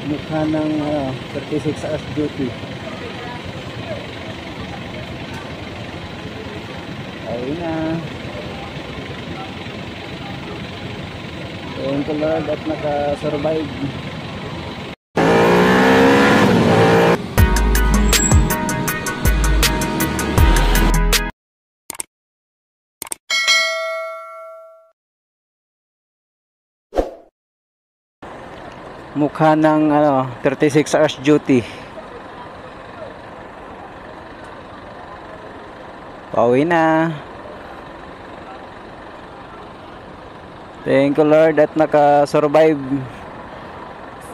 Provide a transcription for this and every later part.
Mukha ng 36 hours duty. Ayun na. Thank you Lord at naka-survive. Mukha ng 36 hours duty. Pauwi na. Thank you Lord at naka-survive.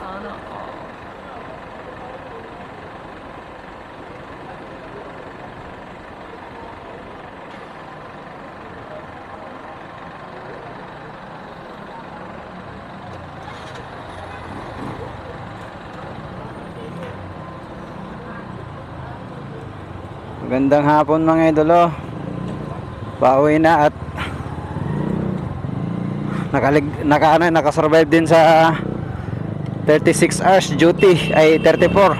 Sana Magandang hapon mga idolo. Pauwi na at naka-survive din sa 36 hours duty ay 34.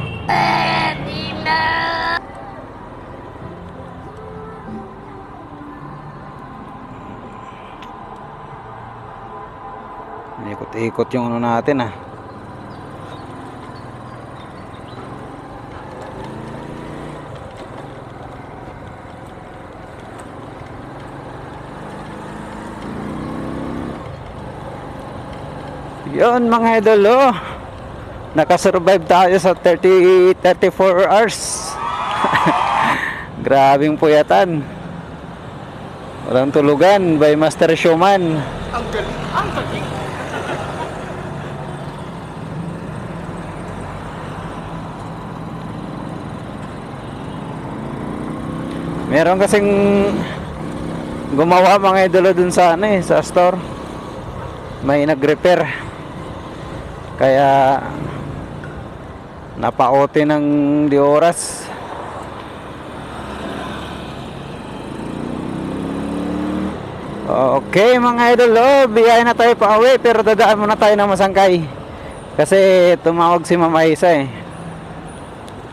Ikot-ikot yung ano natin ah. Yun mga idolo, nakasurvive tayo sa 34 hours. Grabing puyatan. Walang tulugan by Master Showman. ang galing, ang galing. Meron kasing gumawa mga idolo dun sa sa store. May nag-repair. Kaya napaote ng di oras. Okay mga idol, biyahe na tayo pa uwi pero dadaan muna tayo ng Masangkay. Kasi tumawag si Mama Isa eh.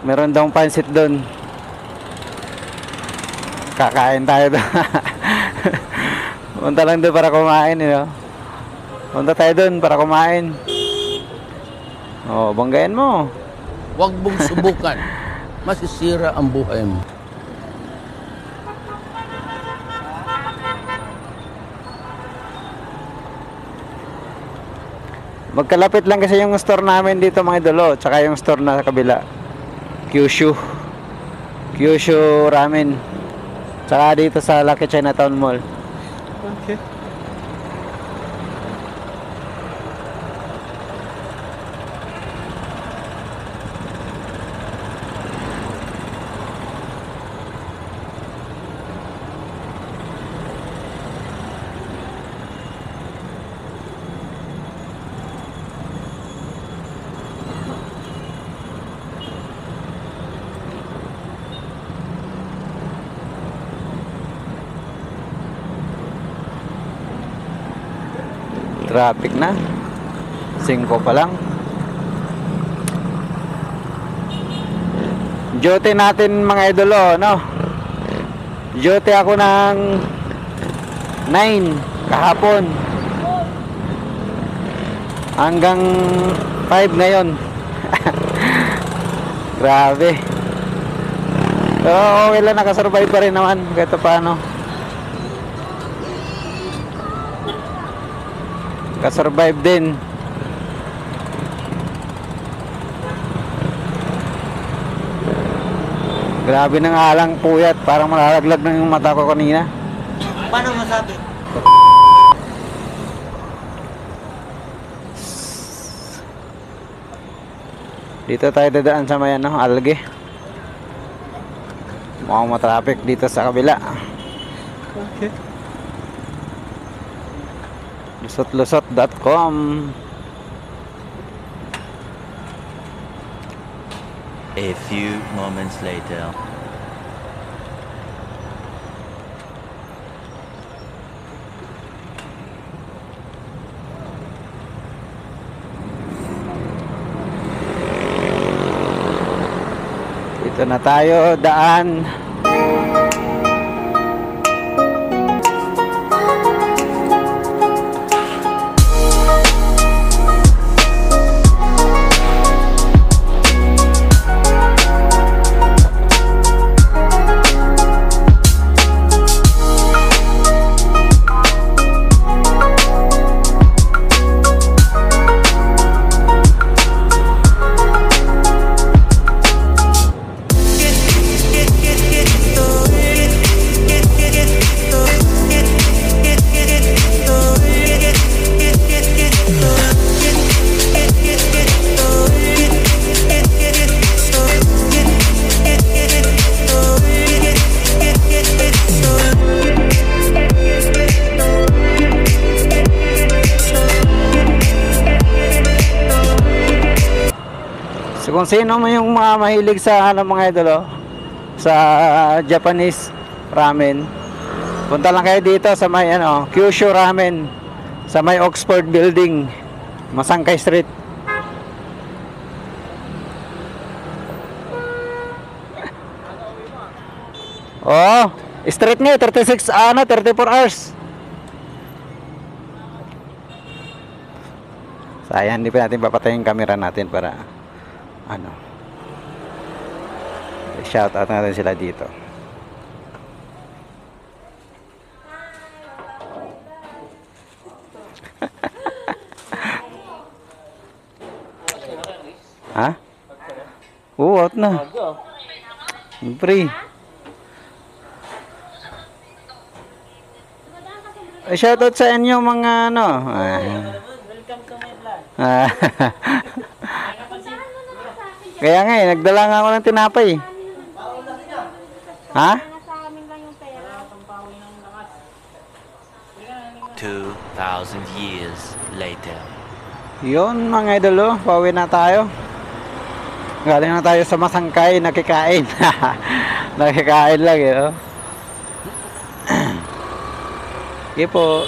Meron daw pansit doon. Kakain tayo doon. Punta lang doon para kumain, Punta tayo doon para kumain. Oh, banggain mo. Huwag mong subukan. Masisira ang buhay mo. Magkalapit lang kasi yung store namin dito mga idolo, tsaka yung store na sa kabila. Kyushu Ramen. Tsaka dito sa Lucky Chinatown Mall. Okay. Traffic na 5 pa lang. Duty natin mga idolo, duty ako ng 9 kahapon hanggang 5 ngayon. Grabe. Pero okay lang, nakasurvive pa rin naman kahit paano. Nakasurvive din. Grabe na nga lang puyat, parang malalaglag na yung mata ko kanina. Paano masabi? Dito tayo dadaan sa may algae. Mukhang matraffic dito sa kabila. Okay. Lusot-lusot.com. A few moments later. Ito na tayo, daan. So kung sino man yung mga mahilig sa mga idol, sa Japanese ramen, punta lang kayo dito sa may Kyushu Ramen, sa may Oxford Building, Masangkay Street. Oh, straight nga 36 34 hours. Sayang, hindi pa natin papatayin yung camera natin para shout out natin sila dito. Ha? Oo, out na. Free. Shout out sa inyo mga Welcome to my vlog. Kaya nga nagdala nga ako ng tinapay. Ha? 2,000 years later. Yun mga idol, pauwi na tayo. Galing na tayo sa Masangkay, nakikain. Nakikain lang Okay po.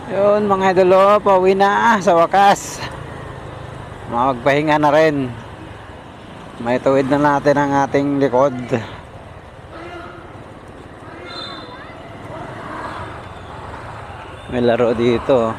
Yun mga idol, pauwi na sa wakas. Magpahinga na rin. May tuwid na natin ang ating likod. May laro dito.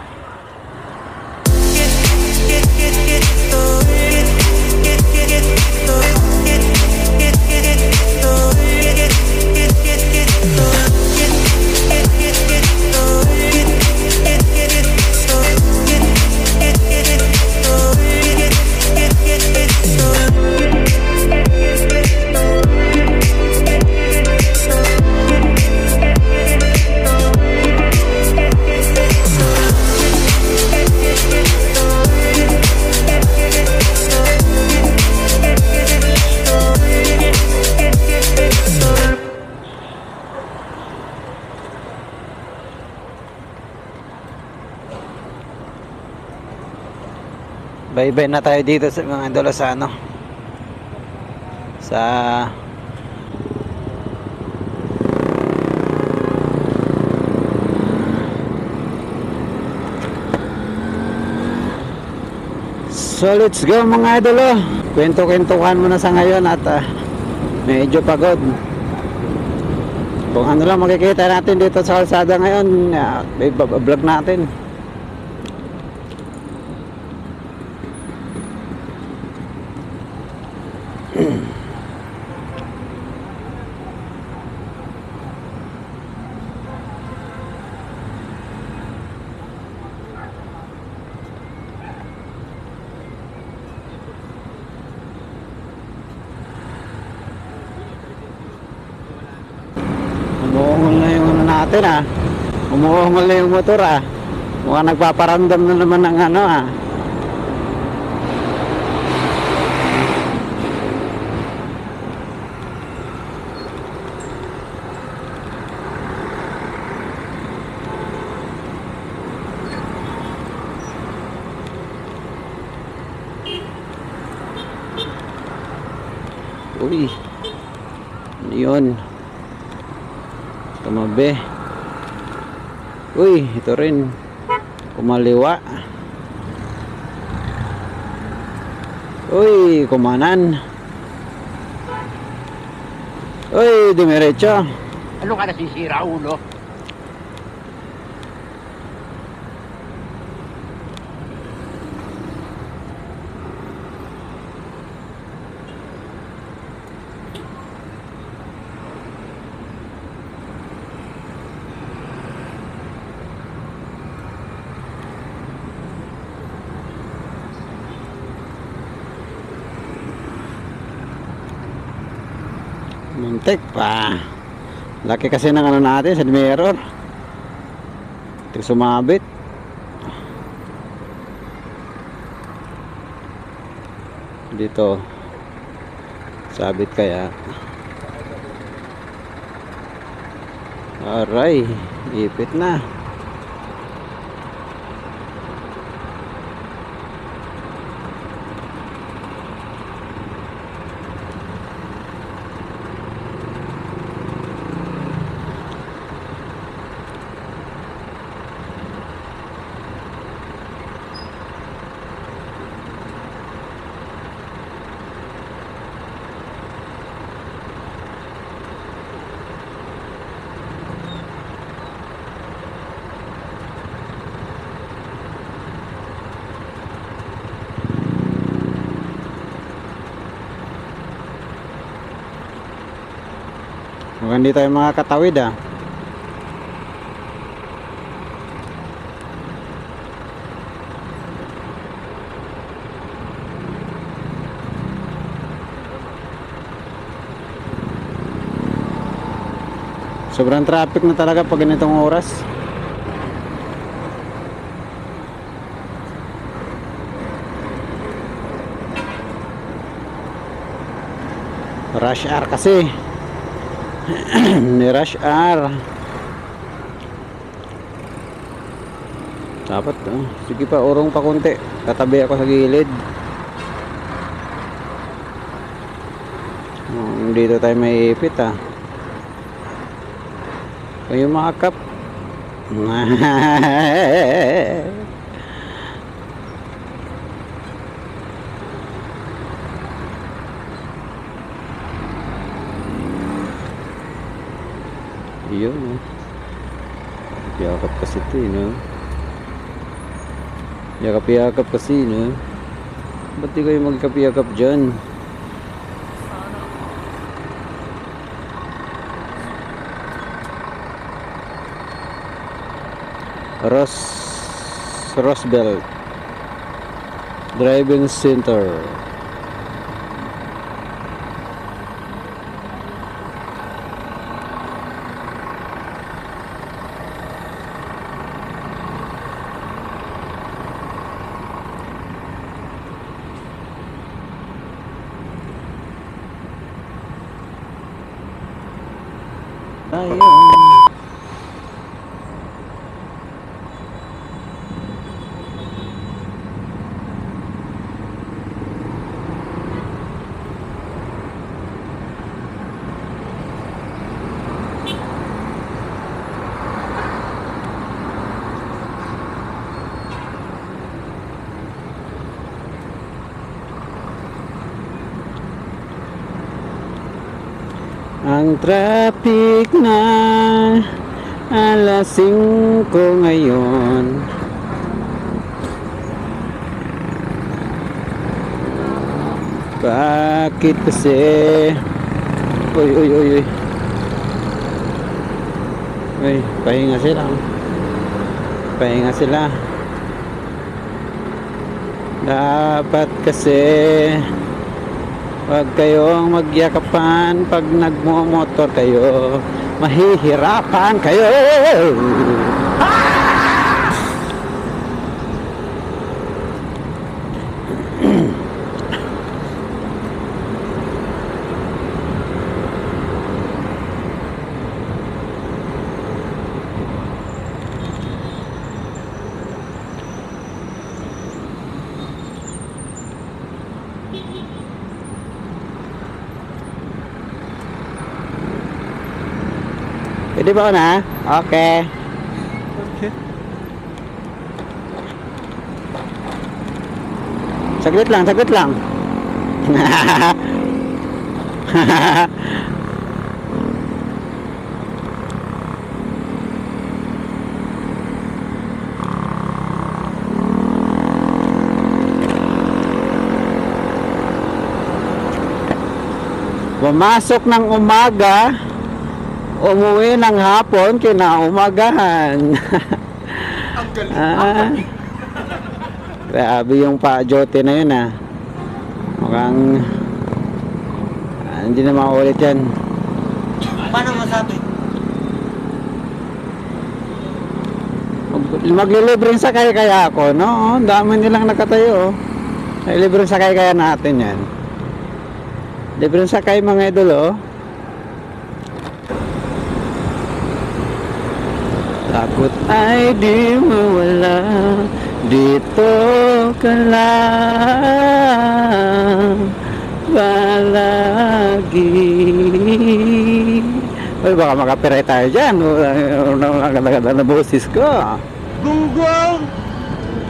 Bye-bye na tayo dito sa mga idol sa So let's go mga idol. Kwento-kwentuhan muna sa ngayon at medyo pagod. Kung ano lang makikita natin dito sa kalsada ngayon, vlog natin. natin ah. Umuungol na yung motor ah. Mukhang nagpaparamdam na naman ng ano ah. Uy, ano yun? Tumabi. Uy, ito rin. Kumaliwa. Uy, kumanan. Uy, dumiretso. Ano ka nasisira, ulo? Muntik pa. Laki kasi ng ano natin sa mirror. Ito sumabit. Dito. Sabit kaya. Aray, ipit na. Mukhang hindi tayo makakatawid ah. Sobrang traffic na talaga pag ganitong oras. Rush hour kasi. Ni rush hour. Dapat sige pa, urong pa konti. Tatabi ako sa gilid. Dito tayo may ipit ah. Kayo makakap. Yun yakap kasi ito no? Yakap kasi no? Ba't di kayo magkap-yakap dyan? Rosebelt Driving Center. Ayun. Ang traffic na alas 5 ngayon. Bakit kasi? Uy, uy, uy, uy. Uy, pahinga sila. Pahinga sila. Dapat kasi wag kayong magyakapan pag nagmumotor kayo. Mahihirapan kayo. Pwede ba na? Okay. Saglit lang, saglit lang. Pumasok ng umaga, umuwi ng hapon, kinaumagahan. Ang galing. Ah, grabe yung pa-jote na yun ah. Mukhang hindi na maulit yan. Paano masabi? Maglilibreng sakay kaya ako, no? Ang dami nilang nakatayo. Maglilibreng sakay kaya natin yan. Libreng sakay mga idol, oh. Takot ay di mawala, dito ka lang palagi. Ay, baka makapiray tayo dyan. Wala ganda na boses ko. Gunggong!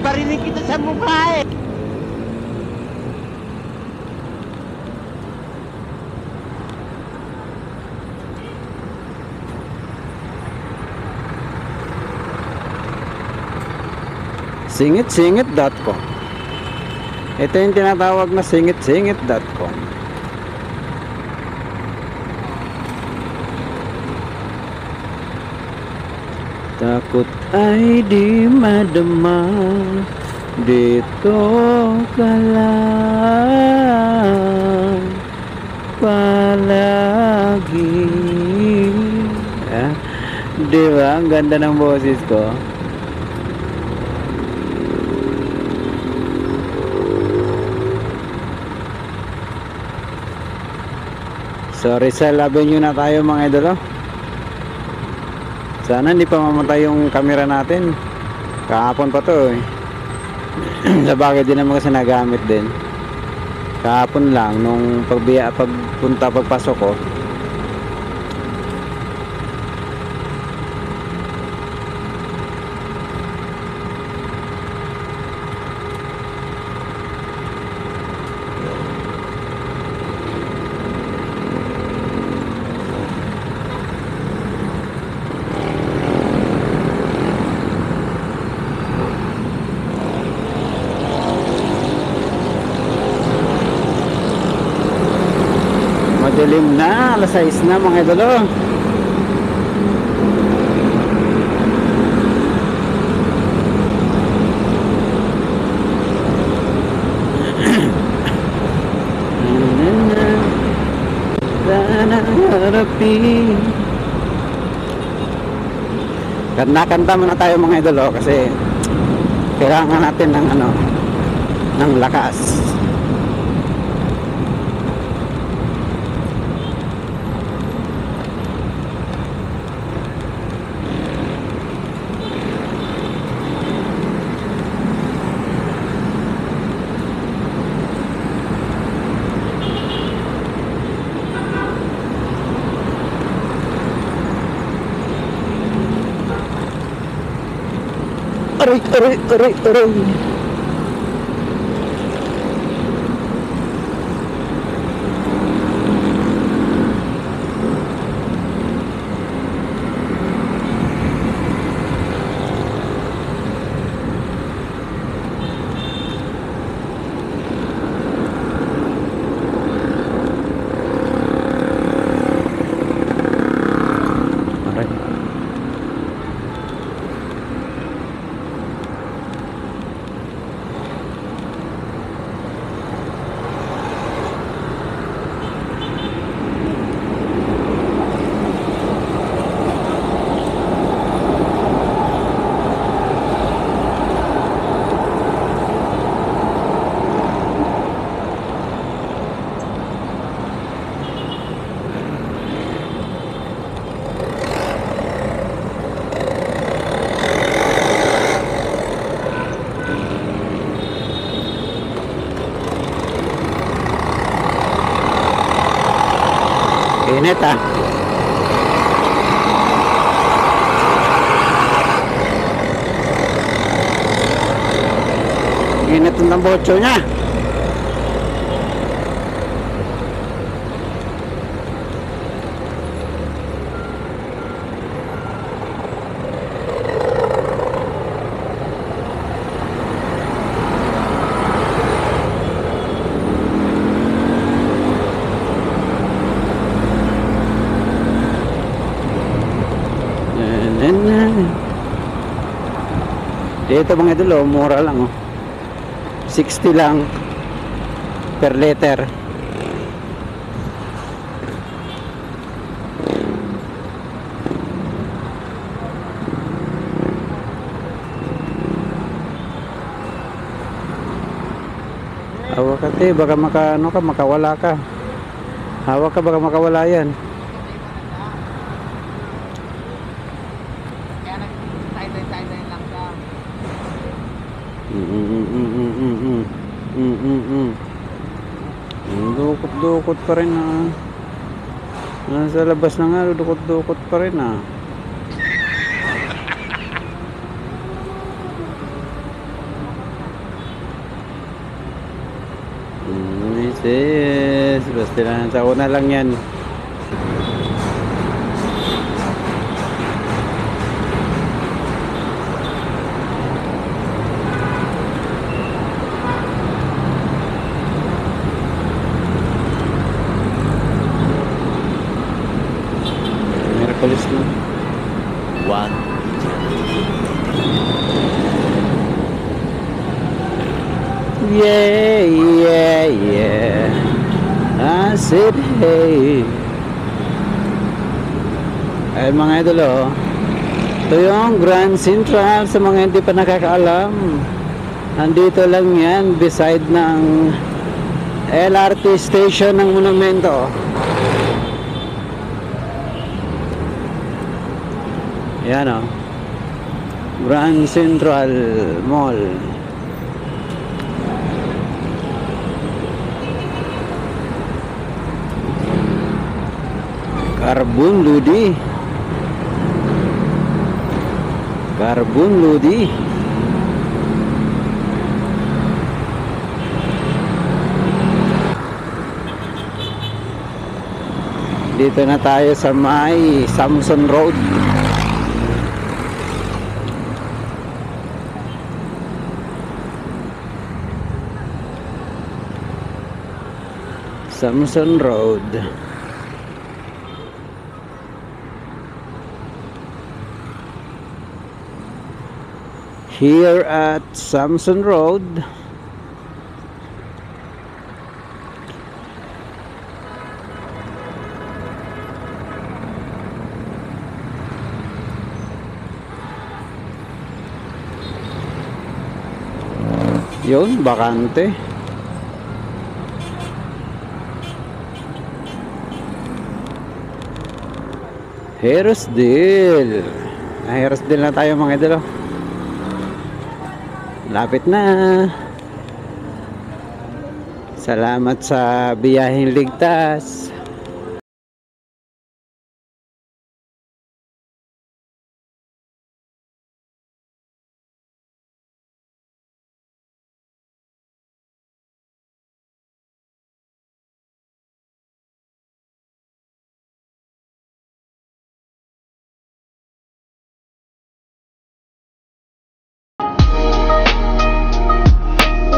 Parinig kita sa mukha eh! Singit-singit.com. Ito yung tinatawag na singit-singit.com. Takot ay di madama, dito ka lang palagi. Ah, di ba? Ang ganda ng boses ko. So Rizal Avenue na tayo mga idol, oh. Sana hindi pa mamatay yung camera natin. Kahapon pa to eh. Sa bagay din naman kasi nagamit din. Kahapon lang nung pagpasok ko. Madilim na, alas 6 na mga idol, oh. Kanta muna tayo mga idol, oh, kasi kailangan natin ng ng lakas. Aray. Init ah. Init ng tambotso niya. Dito mga idol, oh, mura lang oh. 60 lang per liter. Hawak ka te, baka makawala ka. Hawak ka, baka makawala yan. Dukot-dukot pa rin ah. Nasa labas na nga, dukot-dukot pa rin ah. Yes, basta na sa una lang yan. Merkulis na. One eternity. Yeah, yeah, yeah. I said hey. Ay mga idol oh. Ito yung Grand Central sa mga hindi pa nakakaalam. Nandito lang yan beside ng LRT station ng Monumento. Yan oh. Grand Central Mall. Karbon Ludi. Karbon Ludi. Dito na tayo sa may Samson Road. Samson Road. Here at Samson Road, yun, bakante. Harrisdale. Harrisdale na tayo mga idol. Lapit na. Salamat sa biyaheng ligtas.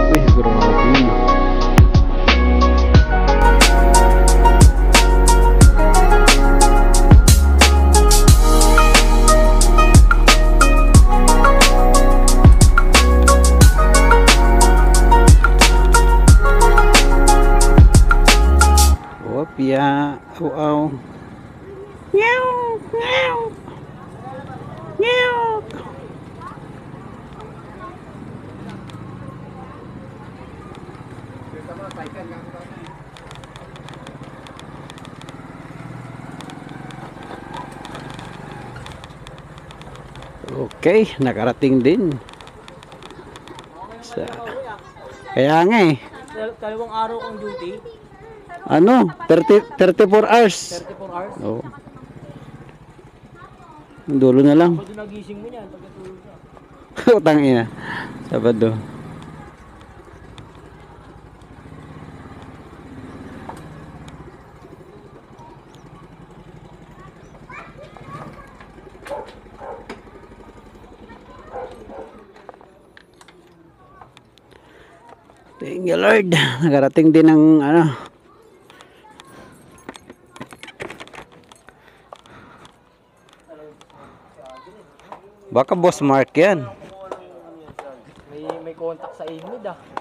Uy, grabe. Wapya. Aw. Meow, meow. Meow. Okay, nakarating din. Kaya nga eh. Kalawang araw kang duty. Ano? 34 hours. 34 hours? Oo. Ang dulo na lang. Pag nagising mo niyan, pagkatulog ka. Utang ina. Sabado. Thank you Lord. Nakarating din ng ano. Baka boss Mark yan. May contact sa Aimid ah.